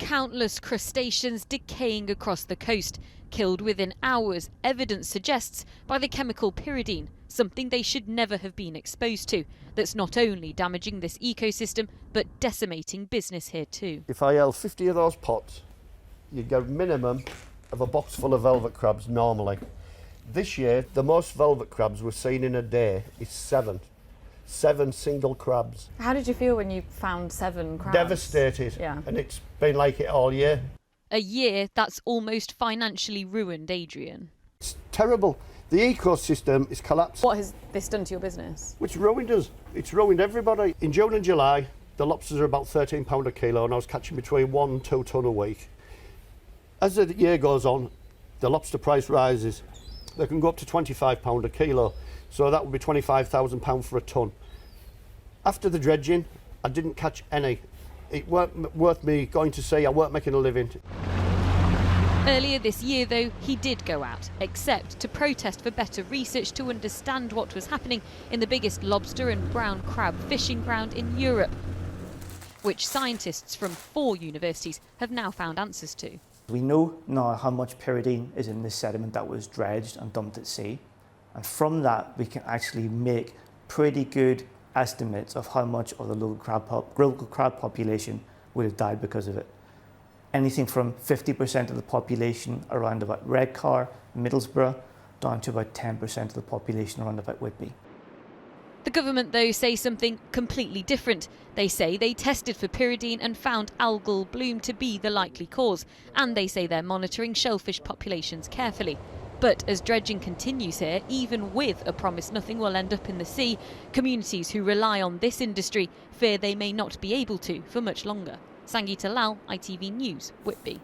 countless crustaceans decaying across the coast, killed within hours, evidence suggests, by the chemical pyridine, something they should never have been exposed to, that's not only damaging this ecosystem, but decimating business here too. If I held 50 of those pots, you'd get a minimum of a box full of velvet crabs normally. This year, the most velvet crabs we've seen in a day is 7. 7 single crabs. How did you feel when you found 7 crabs? Devastated. Yeah. And it's been like it all year. A year that's almost financially ruined Adrian. It's terrible. The ecosystem is collapsed. What has this done to your business? It's ruined us. It's ruined everybody. In June and July, the lobsters are about £13 a kilo, and I was catching between 1 and 2 tonne a week. As the year goes on, the lobster price rises. They can go up to £25 a kilo, so that would be £25,000 for a tonne. After the dredging, I didn't catch any. It weren't worth me going to sea. I weren't making a living. Earlier this year, though, he did go out, except to protest for better research to understand what was happening in the biggest lobster and brown crab fishing ground in Europe, which scientists from 4 universities have now found answers to. We know now how much pyridine is in this sediment that was dredged and dumped at sea, and from that we can actually make pretty good estimates of how much of the local crab population would have died because of it. Anything from 50% of the population around about Redcar, Middlesbrough, down to about 10% of the population around about Whitby. The government, though, say something completely different. They say they tested for pyridine and found algal bloom to be the likely cause, and they say they're monitoring shellfish populations carefully. But as dredging continues here, even with a promise nothing will end up in the sea, communities who rely on this industry fear they may not be able to for much longer. Sangeeta Lal, ITV News, Whitby.